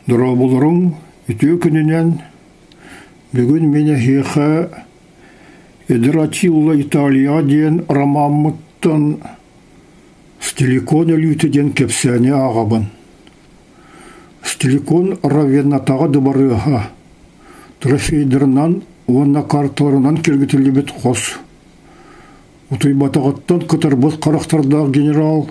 Дұрабылырың үтө күнінен бүгін мені хеха Эдратилла Италия ден ромаммыттан стиликон өлютеден кепсәне ағабын. Стиликон равеннатаға дыбарыға. Трофейдернан, онна карталарынан кергітілі бет қос. Утайбатағаттан кытарбыз қарақтардағы генерал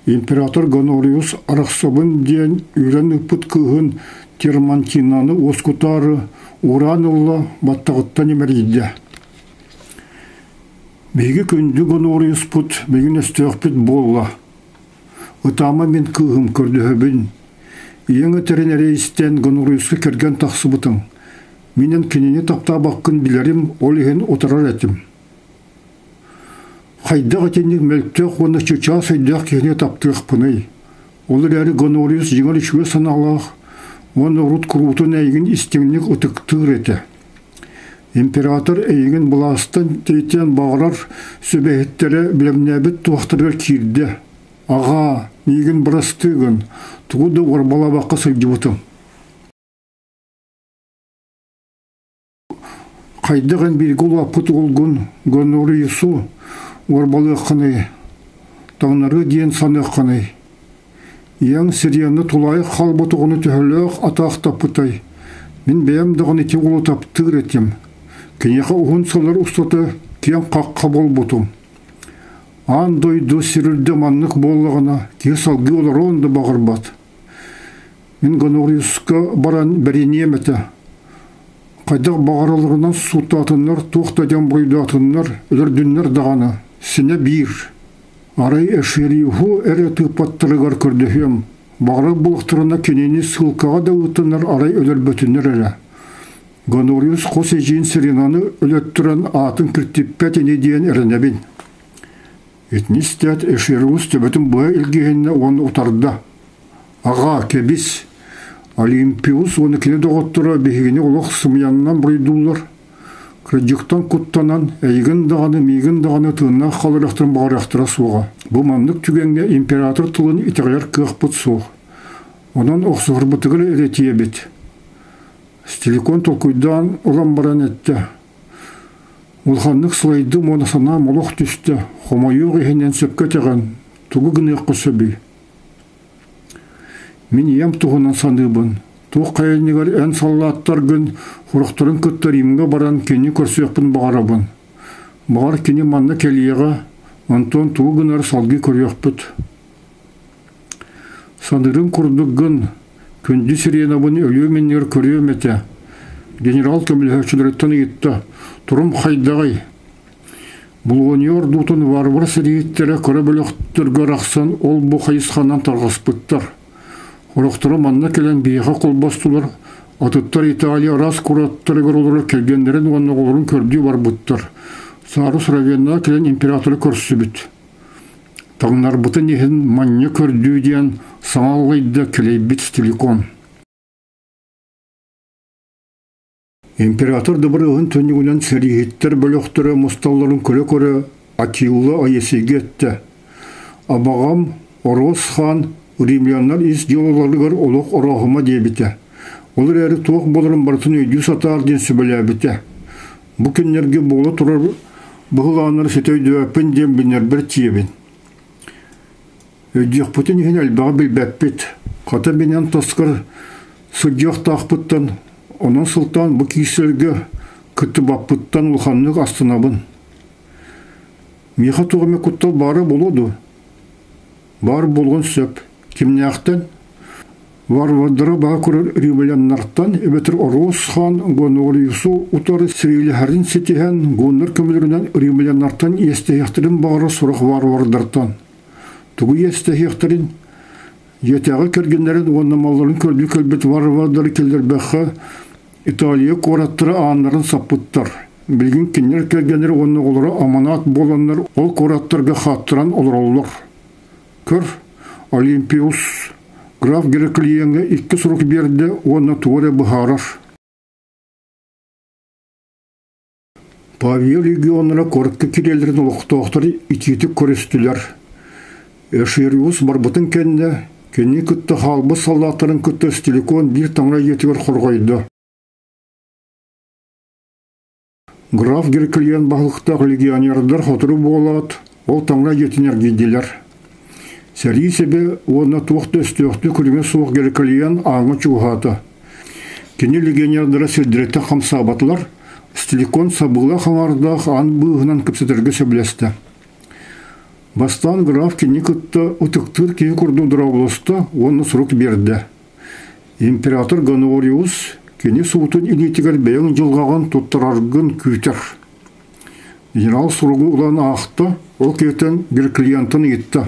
император Гонориус арақсабын ден үйрен үппіт күхін Термантинаны оскутары Уранылла баттағыттан емерейді. Бейгі күнді Гонориус пұт, бейгін әстіғпет болла. Утама мен күхім көрді хөбін. Еңі тәрін рейстен Гонориусқа керген тақсы бұтың. Менен кенене тапта баққын білерім, ол еген отырар әтім. Қайдақ әтенік мәліктеқ, оны чөча сайдақ кене таптық пыны. Олар әрі Гонориус жеңір үшуе саналақ, оны ұрут күрутын әйгін істеңнік ұтықтығыр әті. Император әйгін бұластан тейтен бағырар сөбәйттері білімнәбіт туақтырғар кирді. Аға, егін бұрастығын, тұғыды орбала баққа сәйді бұтым. Қайдағын біргіл апыт олғын Гонориусу орбалы қыны, таңнары ден саны қыны. Ең сирияны тұлай қалбатығыны түхіліғ атақ тапытай. Мен бәйімдіғын еті олы таптығыр етем. Кенеға ұғын салар ұстаты кен қаққа бол бұтым. Ан дойды сирілді маннық болығына ке салғы олар онды бағыр бат. Мен Гонориусқа баран бәренем әті. Қайдақ бағаралығынан сұлтатынлар, тоқтаден бойдатынлар, үлірдінлер дағаны. Сіне бір. Арай әшеріғу әрі тұпаттырығар көрдіхем. Бағыры бұлықтырына кенені сылқаға да ұтынлар арай өлір бөтінлер әрі. Гонориус қос ежейін сиренаны өлеттірін атын кірттеппәтіне дейін әрінәбін. Етністәт әшеріғус төбетін бұя үлгейінне оны ұтарды. Аға, кәбіс. Олимпиус оны кені доғыттыра бейгіне олық сымянынан бұрайдулар. Кірджіктан құттанан әйгін дағаны, мейгін дағаны тыңына қалырақтырын бағырақтыра суға. Бұл маңдық түгенге император тұлын итағаяр кіғпыт суға. Онан оқсығыр бұтығыр әретие бет. Стиликон толкуйдан ұлан баран әтті. Улханлық сылайды монасана молық түсті. Хомайуғы хенен сөпке тәған тұғы гіне құсыбы. Мен ем тұғынан сандыбын. Туқ қайынығар ән саллаттар күн құрықтырын күттір емге баран кені көрсеқпін бағарабын. Бағар кені манны кәлиеға, антон туғы гынар салғы көріқпіт. Сандырын құрдық гын, күнді сиренабын өлі меннер көрем әті. Генерал көмілхәшілереттен етті. Тұрым қайдағай. Бұлғынер дұтын варвар сиреттері көрі бөліқтіргі рақсан ол бұ қайысқанан тарғаспыттар. Орықтыры манна келен бейға қолбастылар, атыттар Италия рас құраттырығыр олары келгендерін оны оларын көрді бар бұттар. Сарус Равенна келен императоры көрсі бүт. Таңнар бұтын ехін манне көрді дейін саңалғайды келей біт стиликон. Император дыбырығын төнігінен сәрихеттер бөліқтірі мұсталларын көрі-көрі Атилла айесеге етті. Абағам Орос хан Римлянлар ис жолаларығыр олық орағыма дебіті. Олар әрі тоқ болырын бартын өйді сатар ден сөбілі әбіті. Бұ күнлерге болы тұрар бұғыланыр сетөйді өпін ден бінер бір тиебін. Өйдіқ бұтын ехін әлбағы білбәппет. Қата бенен тасқыр сұдjақ тақпыттан, онан сұлтан бұ кейселгі күтті баппыттан ұлханлық астынабын. Меха тоғыме құттал бары болуды. Бар болған сөп. Кемняқтан, варвадыры баға көрір римляннарттан, әбетір Орос хан Гонориусу ұтары сірейлі әрін сетіген гоныр көмілерінен римляннарттан естехтерін бағыры сұрақ варвардыртан. Тұғы естехтерін етеғі кергенлерін оннамаларын көрді көлбет варвардыры келдер бәқі Италия қораттыры анларын саппыттар. Білген кенер кергенлер онны олары аманат боланлар ол қораттарға қаттыран олар олар. Көр, Олимпиус, граф Гераклиенге 2 сұрық берді, оны туыры бұхарар. Павел регионына көрікті керелерін ұлықтауқтары итетік көрістілер. Эшериус барбытын кәнне Кені күтті халбы солдаттарын күтті Стиликон бір таңра етігір құрғайды. Граф Герклиен бағылықтағы легионердар хотыры болады, ол таңра етінер гейделер. Сәрі себе оны туқты өсті күріңе суық Герклиен аңы чуғаты. Кені легионердары селдіретті қамсабатылар, Стиликон сабыла қаңардақ ан бұғынан күпсетерге сөбілесті. Бастан граф кені күтті ұтықтыр кей күрді дұрабылысты, оны сұрық берді. Император Гонориус кені суытын илетігер бәйін жылғаған тұттырарғын күйтір. Генерал сұрығы ұлан ақты, ол кетен Герклиентін етті.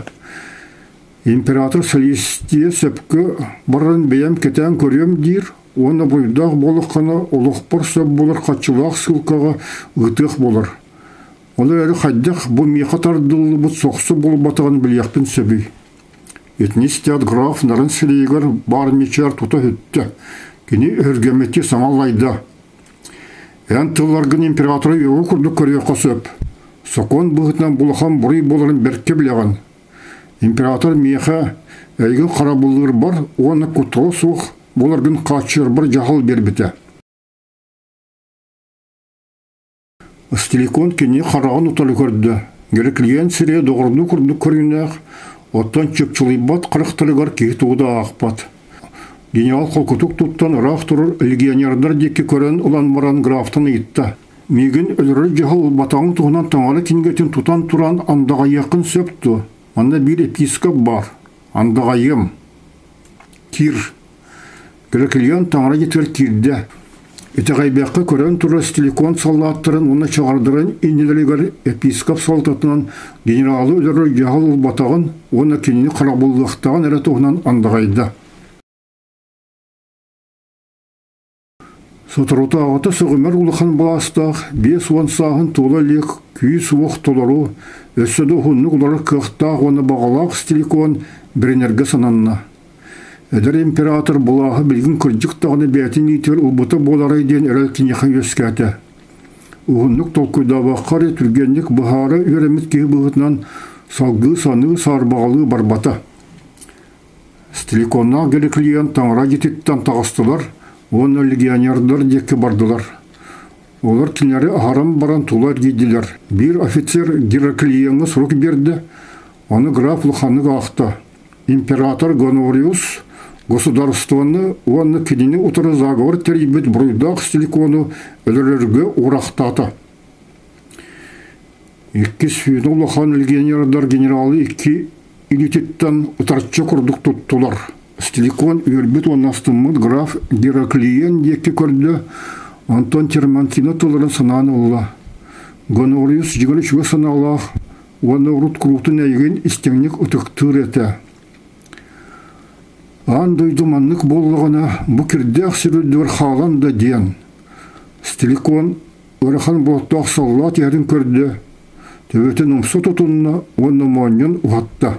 Император Селестия сөпкі барын бәйім кетен көрем дейір, оны бұйдақ болыққаны ұлықпыр сөп болыр, қатшылақ сылқаға ұтық болыр. Олар әрі қайдақ бұл меқатардылы бұт соқсы болып батаған білияқпен сөбей. Етнестият граф нарын селейгер бар мечар тұта өтті. Кені өргеметті самалайды. Ән тылларғын императоры еуі күрді көрі қосып. Соқон бұғытынан бұлыған бұрый боларын бәрке білеған. Император меқа әйгін қарабылығыр бар, оны күттіғі суық боларғын қатшыр бір жағыл бербіті. Стиликон кені қарағын ұталы көрді. Герклиен сіре доғырды күрді көрінеғ, оттан чөпчілі бат қырықтылығар кейтуғыда ақпат. Генерал қолкүтік тұттан ұрақ тұрыр легионердар декі көрін ұлан баран графтан етті. Меген өлірі жағыл батағын тұғынан таңалы кенгетін тұтан тұран андаға яқын сөпті. Анда бір епископ бар. Андағайым. Кир. Герклиен таңыра жетер кирді. Этағайбаққа көрін тұры Стиликон солдаттарын оны чағардырын инелерігер епископ солдатынан генералы өлірі жағыл батағын оны кенені қарабылдықтаған әрі тұғынан андағайды. Сотыруты ағыты сұғымер ұлыған баластақ, бес он сағын толы лек, күй суық толыру, өссіді ұғынны ұлары қықтақ оны бағалақ Стиликон бірінерге сананына. Әдір император бұлағы білгін күрдіктағыны бәтін етер ұлбыты болары ден әрәл кенеқі өскәті. Ұғынлық толкүйдава қари түргенлік бұхары өремет кей бұғытынан салғы саны сарбағалы барбата. Стиликонна Герклиен таңыра жететтен тағыстылар, оны легионердар декі бардылар. Олар кенері ағарам баран тулар гейділер. Bir офицер Герклиенге сұрық берді, оны граф Лұханығы ақты. Император Гонориус государствоны оны кедені ұтыры заговор теребет бұрыдақ Стиликону өлірерге урақтаты. Екі сүйіні Лұхан легионердар генералы екі илететтен ұтарчы күрдік тұттылар. Стиликон өрбет онастымын граф Гераклиен декі көрді, Антон Терманкина тұлырын сынаны ұлы. Гонориус жігілішігі сыналақ, оны ұрыт күрутын әйген істеңнік ұтықтыр еті. Андай думанлық болғана бұ кірдіғ сүрілдір қалан да ден. Стиликон ұрыған болттақ соллат ерін көрді. Төветін ұмсы тұтынына оны мойнын ұғатты.